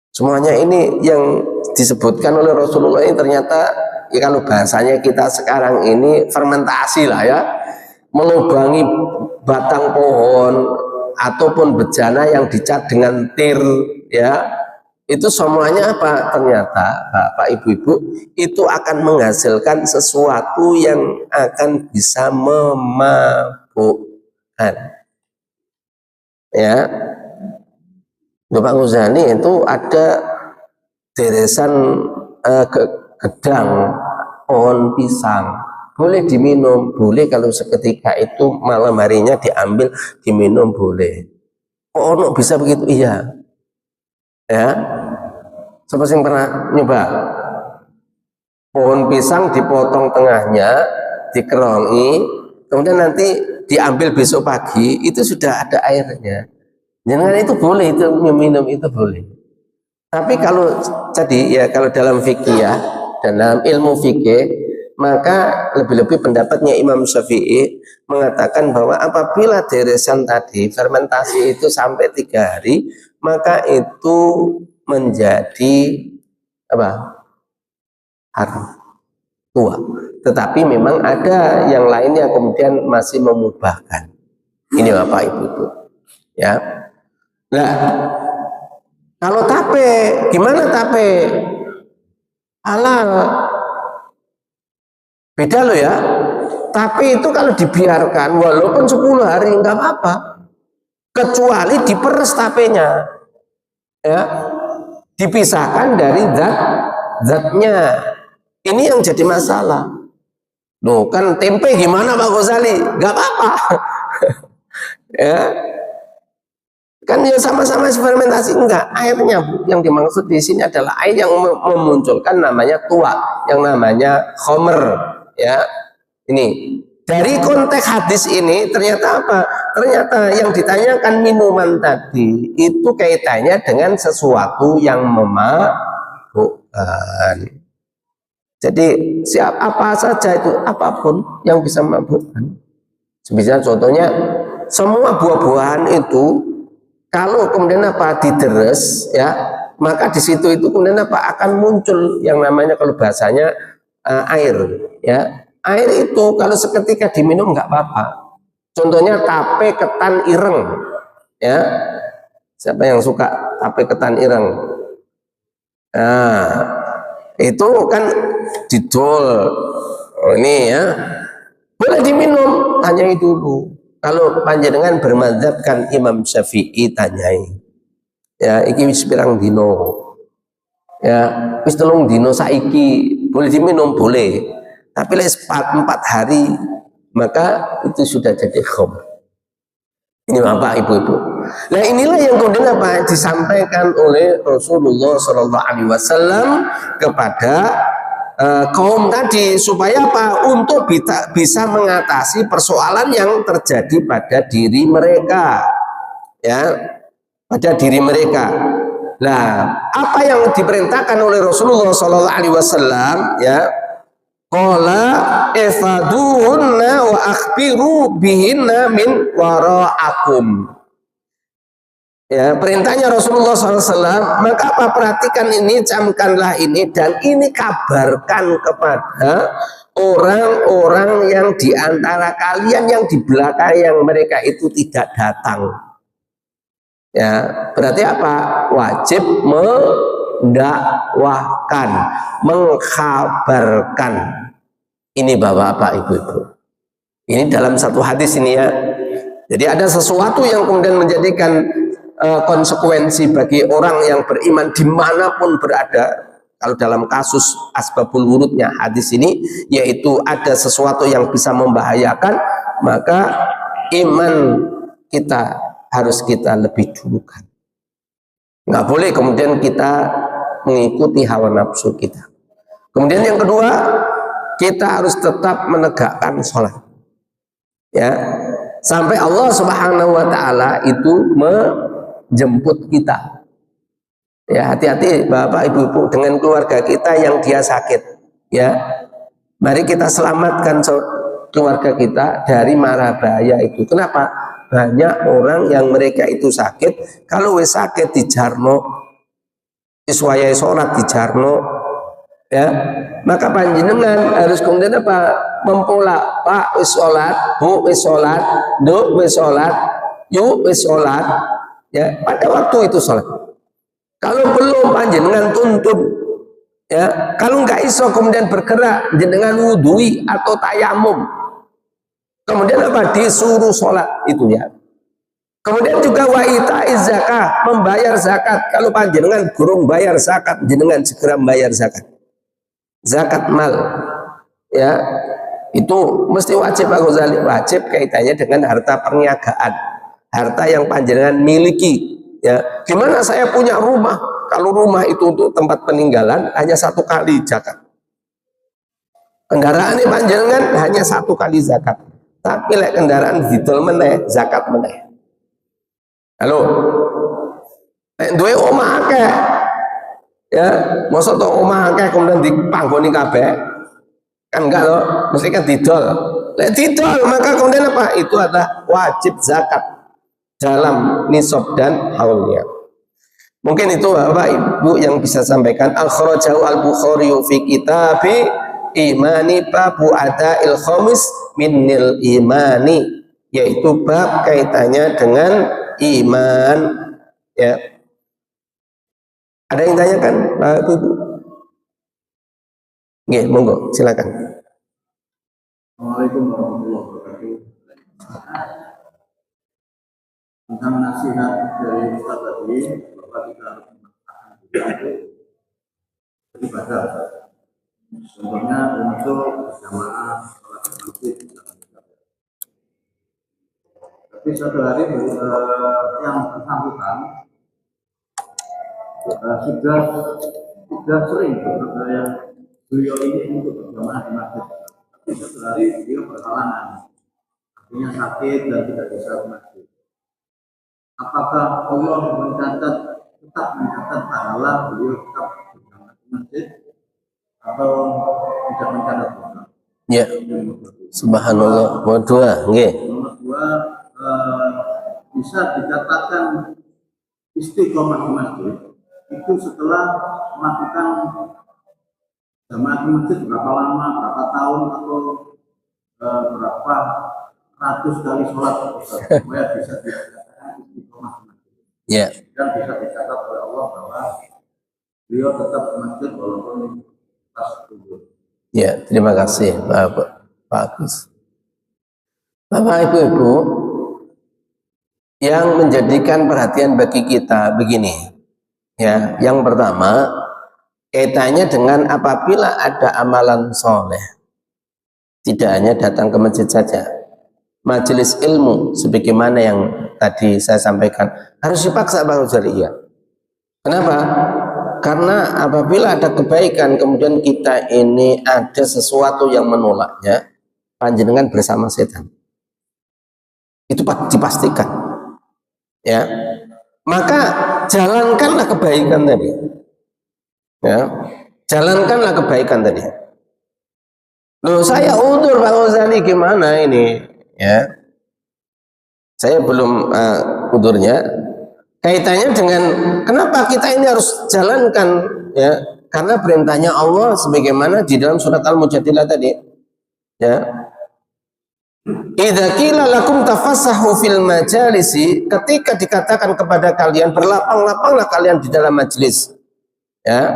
Semuanya ini yang disebutkan oleh Rasulullah ini ternyata, ya, kalau bahasanya kita sekarang ini fermentasi lah, ya, melubangi batang pohon ataupun bejana yang dicat dengan tir, ya, itu semuanya apa? Ternyata Bapak Ibu-ibu itu akan menghasilkan sesuatu yang akan bisa memabukkan, ya. Bapak Ghazali itu ada deresan gedang pohon pisang, boleh diminum, boleh kalau seketika itu malam harinya diambil diminum boleh. Oh, bisa begitu? Iya, ya. Seperti yang pernah nyoba pohon pisang dipotong tengahnya, dikerongi, kemudian nanti diambil besok pagi, itu sudah ada airnya. Jangan, itu boleh, itu minum itu boleh. Tapi kalau tadi, ya, kalau dalam fikih, ya, dalam ilmu fikih, maka lebih-lebih pendapatnya Imam Syafi'i mengatakan bahwa apabila deresan tadi fermentasi itu sampai 3 hari, maka itu menjadi apa? Haram, tua. Tetapi memang ada yang lainnya kemudian masih memubahkan. Ini Bapak Ibu, ya. Nah, kalau tape, gimana tape? Halal. Beda loh, ya. Tapi itu kalau dibiarkan walaupun 10 hari nggak apa-apa, kecuali diperes tapenya, ya, dipisahkan dari zatnya. Ini yang jadi masalah. Loh, kan tempe gimana Pak Ghazali? Nggak apa-apa. Ya, kan ya sama-sama fermentasi, enggak. Airnya yang dimaksud di sini adalah air yang memunculkan namanya tua, yang namanya khomer, ya. Ini dari konteks hadis ini ternyata apa? Ternyata yang ditanyakan minuman tadi itu kaitannya dengan sesuatu yang memabukkan. Jadi apa saja itu, apapun yang bisa memabukkan. Misalnya contohnya semua buah-buahan itu kalau kemudian apa dideres ya, maka di situ itu kemudian apa akan muncul yang namanya kalau bahasanya air ya. Air itu kalau seketika diminum nggak apa-apa. Contohnya tape ketan ireng ya. Siapa yang suka tape ketan ireng? Nah, itu kan didol. Oh, ini ya. Boleh diminum, tanyai dulu. Kalau panjenengan bermadzhabkan Imam Syafi'i tanyai. Ya, iki wis pirang dino. Ya, wis telung dino saiki boleh diminum boleh. Tapi lek 4 hari maka itu sudah jadi khamr. Ini Bapak Ibu-ibu. Nah inilah yang kemudian apa disampaikan oleh Rasulullah Shallallahu Alaihi Wasallam kepada kaum tadi supaya apa? Untuk bisa mengatasi persoalan yang terjadi pada diri mereka, ya, pada diri mereka. Nah, apa yang diperintahkan oleh Rasulullah Shallallahu Alaihi Wasallam, ya? Qala ifaduhunna wa akhbiru bihinna min wara'akum. Ya, perintahnya Rasulullah SAW, maka apa perhatikan ini, camkanlah ini dan ini kabarkan kepada orang-orang yang diantara kalian yang di belakang yang mereka itu tidak datang. Ya, berarti apa? Wajib mendakwahkan, mengkabarkan. Ini Bapak-bapak, Ibu-ibu. Ini dalam satu hadis ini ya. Jadi ada sesuatu yang kemudian menjadikan konsekuensi bagi orang yang beriman dimanapun berada. Kalau dalam kasus asbabul wurudnya hadis ini, yaitu ada sesuatu yang bisa membahayakan, maka iman kita harus kita lebih dulukan. Nggak boleh kemudian kita mengikuti hawa nafsu kita. Kemudian yang kedua, kita harus tetap menegakkan sholat. Ya, sampai Allah Subhanahu wa taala itu menjemput kita. Ya, hati-hati Bapak Ibu dengan keluarga kita yang dia sakit. Ya, mari kita selamatkan keluarga kita dari mara bahaya itu. Kenapa? Banyak orang yang mereka itu sakit, kalau wis sakit dijarno, iswayai sholat dijarno, ya, maka panjenengan harus kemudian apa? Mempola, Pak wis sholat, Bu wis sholat, Duk wis sholat, Yuk wis sholat, ya, pada waktu itu sholat. Kalau belum panjenengan tuntun, ya, kalau nggak iso kemudian bergerak jenengan wudhui atau tayamum, kemudian apa? Disuruh sholat itu ya. Kemudian juga wa itaiz zakah, membayar zakat. Kalau panjenengan gurung bayar zakat, jenengan segera membayar zakat. Zakat mal, ya, itu mesti wajib Pak Ghazali, wajib kaitannya dengan harta perniagaan, harta yang panjenengan miliki. Ya, gimana saya punya rumah? Kalau rumah itu untuk tempat peninggalan hanya 1 kali zakat. Kendaraan ini panjenengan hanya 1 kali zakat. Tapi lek kendaraan didol meneh zakat meneh. Halo, duwe omah akeh, ya, mosok to omah akeh kemudian dipanggoni kabeh, kan enggak loh, mesti kan didol. Lek didol maka kemudian apa? Itu adalah wajib zakat dalam nisab dan haulnya. Mungkin itu Bapak Ibu yang bisa sampaikan. Al-Kharajahu al-Bukhari fi kitabi imani babu ada'il khamis minnil imani, yaitu bab kaitannya dengan iman, ya. Ada yang tanyakan Pak Ibu? Nggih, monggo silakan. Assalamualaikum warahmatullahi wabarakatuh. Tentang nasihat dari Ustaz tadi, bahwa kita harus melaksanakan ibadah. Contohnya untuk jamaah sholat masjid. Tapi suatu hari yang bersangkutan sudah sering yang beliau ini untuk berjamaah di masjid. Tapi suatu hari beliau berhalangan, artinya sakit dan tidak bisa ke masjid. Apakah Allah tetap mencatat pahala beliau tetap berjamaah di masjid atau tidak mencatat? Ya, subhanallah. Mau dua, nggih. bisa dikatakan istiqomah di masjid itu setelah melakukan jamaah di masjid berapa lama, berapa tahun, atau berapa ratus kali sholat supaya bisa dikatakan istiqomah di masjid. Ya. Dan bisa dicatat oleh Allah bahwa beliau tetap di masjid walaupun pas tubuh. Ya, terima kasih Pak Agus. Bapak Ibu-ibu, yang menjadikan perhatian bagi kita begini, ya, yang pertama kaitannya dengan apabila ada amalan soleh, tidak hanya datang ke masjid saja, majelis ilmu sebagaimana yang tadi saya sampaikan harus dipaksa Pak Uzari. Kenapa? Karena apabila ada kebaikan kemudian kita ini ada sesuatu yang menolaknya, panjenengan bersama setan. Itu dipastikan, ya. Maka jalankanlah kebaikan tadi, ya. Jalankanlah kebaikan tadi. Loh, saya udur Pak Ghazali gimana ini, ya. Saya belum udurnya. Kaitannya dengan kenapa kita ini harus jalankan, ya. Karena perintahnya Allah sebagaimana di dalam surat Al-Mujadilah tadi, ya. Idza qila lakum tafassahu fil majalisi, ketika dikatakan kepada kalian berlapang-lapanglah kalian di dalam majelis, ya.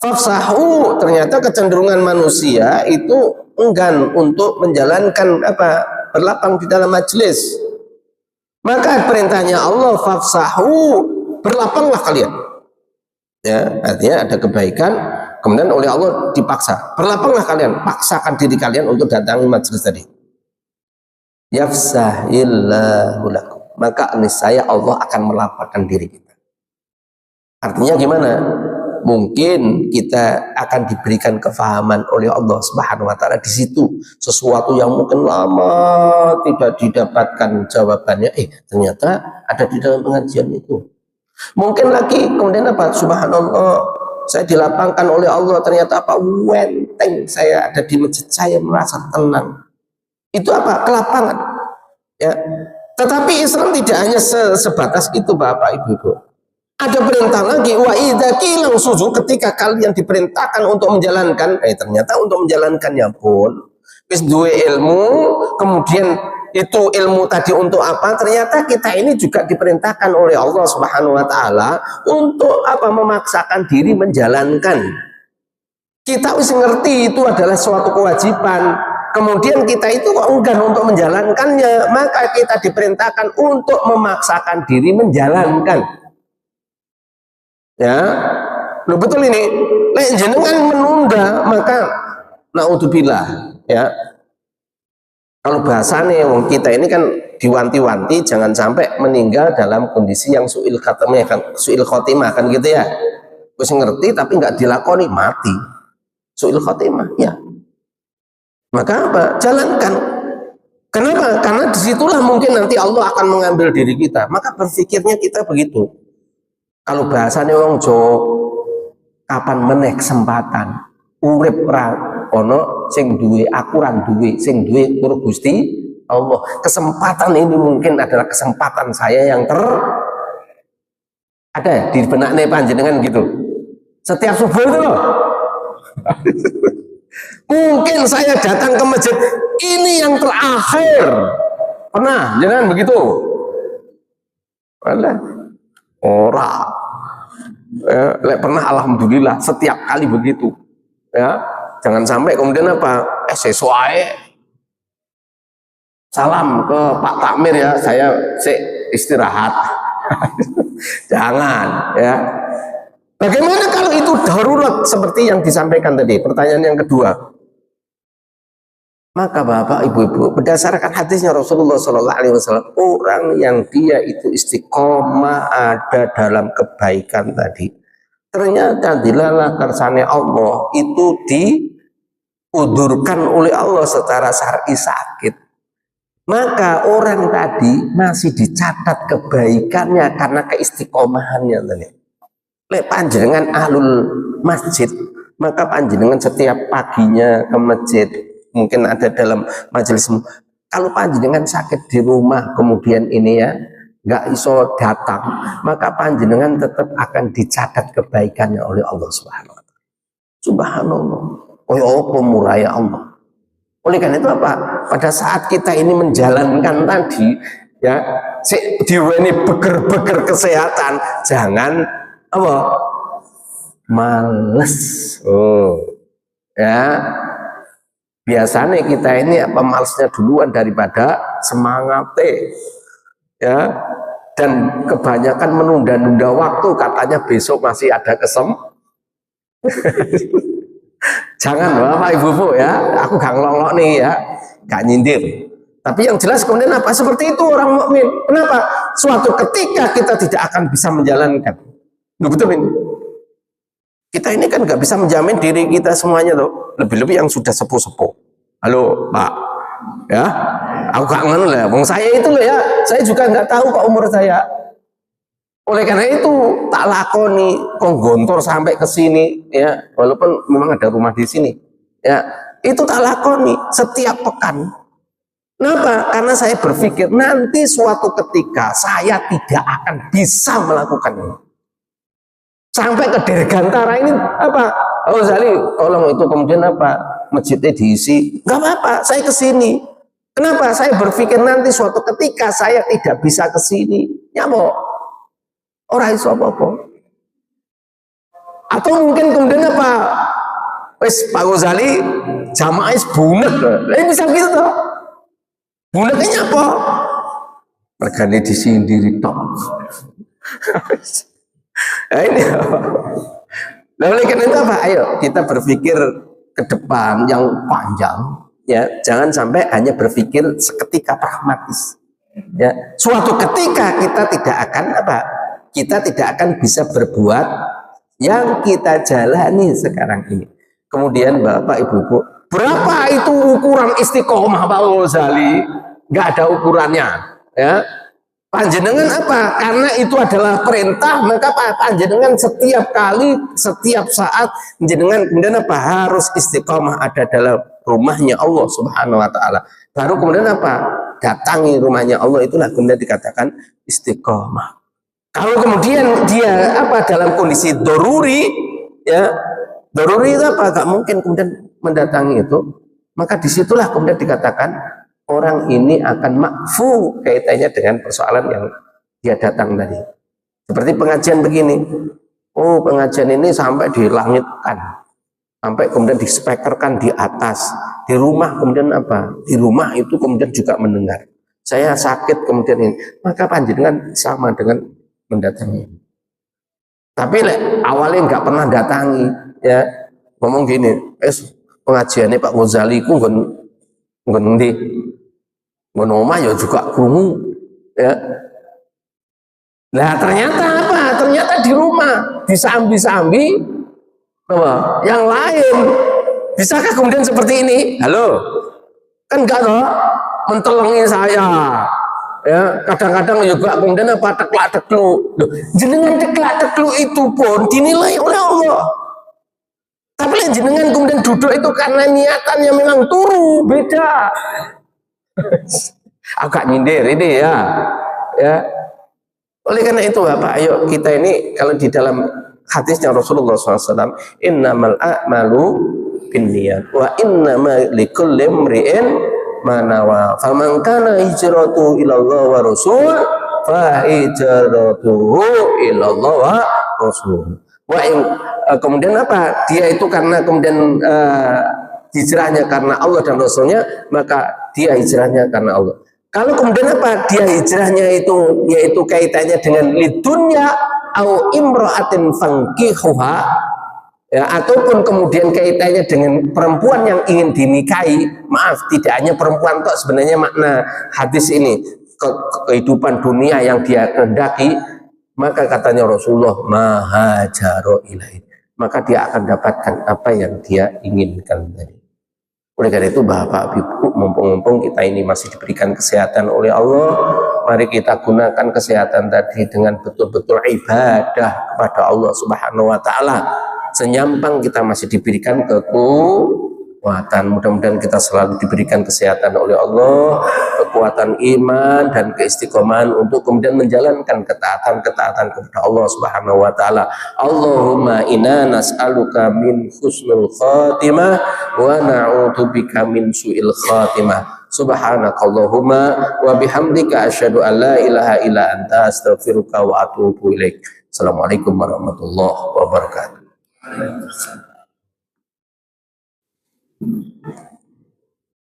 Fafsahu, ternyata kecenderungan manusia itu enggan untuk menjalankan berlapang di dalam majelis. Maka perintahnya Allah, fafsahu, berlapanglah kalian. Ya, artinya ada kebaikan, kemudian oleh Allah dipaksa, berlapanglah kalian, paksakan diri kalian untuk datangi majelis tadi. Yafsahillahu lakum, maka niscaya Allah akan melapangkan diri kita. Artinya gimana? Mungkin kita akan diberikan kefahaman oleh Allah Subhanahu wa taala di situ sesuatu yang mungkin lama tidak didapatkan jawabannya, ternyata ada di dalam pengajian itu. Mungkin lagi kemudian subhanallah, saya dilapangkan oleh Allah, ternyata wenteng saya ada di masjid, saya merasa tenang. Itu kelapangan, ya. Tetapi Islam tidak hanya sebatas itu Bapak Ibu. Ada perintah lagi, wa idza qila sujud, ketika kalian diperintahkan untuk menjalankan, ternyata untuk menjalankannya pun wis duwe ilmu, kemudian itu ilmu tadi untuk apa? Ternyata kita ini juga diperintahkan oleh Allah Subhanahu wa taala untuk memaksakan diri menjalankan. Kita wis ngerti itu adalah suatu kewajiban, kemudian kita itu kok enggan untuk menjalankannya, maka kita diperintahkan untuk memaksakan diri menjalankan. Ya, loh, betul ini. Lek jenengan menunda, maka naudzubillah, ya. Kalau bahasanya wong kita ini kan diwanti-wanti jangan sampai meninggal dalam kondisi yang su'il khotimah kan gitu ya. Wis ngerti tapi nggak dilakoni, mati. Su'il khotimah, ya. Maka jalankan. Kenapa? Karena disitulah mungkin nanti Allah akan mengambil diri kita. Maka berpikirnya kita begitu. Kalau bahasanya wong Jawa, kapan meneh kesempatan urip ra ono sing duwe, aku ra duwe, sing duwe karo Gusti Allah. Kesempatan ini mungkin adalah kesempatan saya yang ada di benaknya panjenengan gitu. Setiap subuh itu loh. Mungkin saya datang ke masjid ini yang terakhir. Pernah jangan begitu? Ora, pernah alhamdulillah setiap kali begitu, ya. Jangan sampai kemudian sesuai salam ke Pak Takmir, ya, saya istirahat. Jangan, ya. Bagaimana kalau itu darurat seperti yang disampaikan tadi? Pertanyaan yang kedua. Maka Bapak Ibu-ibu, berdasarkan hadisnya Rasulullah SAW, orang yang dia itu istiqomah ada dalam kebaikan tadi, ternyata dilalah kersane Allah itu diudurkan oleh Allah secara syar'i sakit. Maka orang tadi masih dicatat kebaikannya karena keistiqomahannya tadi. Lek panjenengan ahlul masjid, maka panjenengan setiap paginya ke masjid, mungkin ada dalam majelis, Kalau panjenengan sakit di rumah, kemudian ini ya, nggak iso datang, maka panjenengan tetap akan dicatat kebaikannya oleh Allah Subhanahu wa Ta'ala. Subhanallah. Oh ya apa murahnya Allah. Oleh karena itu apa? Pada saat kita ini menjalankan tadi, ya, diweni beger-beger kesehatan, jangan apa? Males. Oh, ya. Biasanya kita ini apa malesnya duluan daripada semangatnya, ya. Dan kebanyakan menunda-nunda waktu, katanya besok masih ada Jangan Bapak Ibu ya, aku gak ngelongok nih ya, gak nyindir. Tapi yang jelas kemudian apa? Seperti itu orang mukmin. Kenapa? Suatu ketika kita tidak akan bisa menjalankan. Betul ini. Kita ini kan gak bisa menjamin diri kita semuanya loh. Lebih-lebih yang sudah sepuh-sepuh. Halo Pak, ya, aku gak ngerti lah. Wong saya itu loh ya, saya juga nggak tahu kok umur saya. Oleh karena itu tak lakoni konggontor sampai ke sini ya, walaupun memang ada rumah di sini ya, itu tak lakoni setiap pekan. Kenapa? Karena saya berpikir nanti suatu ketika saya tidak akan bisa melakukan ini. Sampai ke Dirgantara ini apa? Oh Zali, tolong itu kemudian apa? Masjidnya diisi. Gak apa-apa, saya ke sini. Kenapa? Saya berpikir nanti suatu ketika saya tidak bisa ke sini. Nyamuk. Orang iso apa-apa. Atau mungkin kemudian apa? Wes Pak Ghazali jamaah bunek. Lah bisa gitu toh. Buneknya apa? Regane disindiri tok. Nah, ini apa? Nah, oleh karena itu apa? Ayo kita berpikir ke depan yang panjang, ya. Jangan sampai hanya berpikir seketika pragmatis. Ya, suatu ketika kita tidak akan apa? Kita tidak akan bisa berbuat yang kita jalani sekarang ini. Kemudian Bapak Ibu, berapa itu ukuran istiqomah Pak Ghazali? Nggak ada ukurannya, ya. Panjenengan apa? Karena itu adalah perintah, maka panjenengan setiap kali, setiap saat panjenengan kemudian apa? Harus istiqomah ada dalam rumahnya Allah Subhanahu wa taala. Baru kemudian apa? Datangi rumahnya Allah, itulah kemudian dikatakan istiqomah. Kalau kemudian dia apa dalam kondisi doruri, ya, doruri itu apa? Gak mungkin kemudian mendatangi itu, maka disitulah kemudian dikatakan orang ini akan makfu kaitannya dengan persoalan yang dia datang tadi. Seperti pengajian begini. Oh, pengajian ini sampai dilangitkan, sampai kemudian dispekerkan di atas. Di rumah kemudian apa? Di rumah itu kemudian juga mendengar. Saya sakit kemudian ini, maka panjenengan sama dengan mendatangi. Tapi awalnya nggak pernah datangi, ya, ngomong gini, pengajiannya Pak Ghazali ku ngendi, ngonoma ya juga krungu, ya. Nah ternyata apa? Ternyata di rumah disambi-sambi, apa? Yang lain. Bisakah kemudian seperti ini? Halo, kan enggak loh, mentelengi saya. Ya, kadang-kadang juga kemudian apa teklak-teklu. Jenengan teklak-teklu itu pun dinilai oleh Allah. Tapi jenengan kemudian duduk itu karena niatannya memang turu, beda. Agak nyindir ini ya. Ya. Oleh karena itu Bapak, ayo kita ini kalau di dalam hadisnya Rasulullah SAW, innamal a'malu binniyat wa innamal likulli imri'in manawa faman kana hijratuhu ila Allah wa rasul fa hijratuhu ila Allah wa rasul. Kemudian apa? Dia itu karena kemudian hijrahnya karena Allah dan Rasulnya, maka dia hijrahnya karena Allah. Kalau kemudian apa? Dia hijrahnya itu yaitu kaitannya dengan lidunya au imra'atin fankihuha, ya, ataupun kemudian kaitannya dengan perempuan yang ingin dinikahi. Maaf, tidak hanya perempuan toh sebenarnya makna hadis ini, kehidupan dunia yang dia kehendaki, maka katanya Rasulullah mahajaro ilaih, maka dia akan dapatkan apa yang dia inginkan tadi. Oleh karena itu Bapak Ibu, mumpung-mumpung kita ini masih diberikan kesehatan oleh Allah, mari kita gunakan kesehatan tadi dengan betul-betul ibadah kepada Allah Subhanahu wa taala. Senyampang kita masih diberikan kekuatan. Mudah-mudahan kita selalu diberikan kesehatan oleh Allah, kekuatan iman dan keistiqomahan untuk kemudian menjalankan ketaatan-ketaatan kepada Allah Subhanahu wa taala. Allahumma inna nas'aluka min husnul khatimah wa na'udzubika min su'il khatimah. Subhanakallahumma wa bihamdika asyhadu an la ilaha illa anta astaghfiruka wa atubu ilaik. Assalamualaikum warahmatullahi wabarakatuh.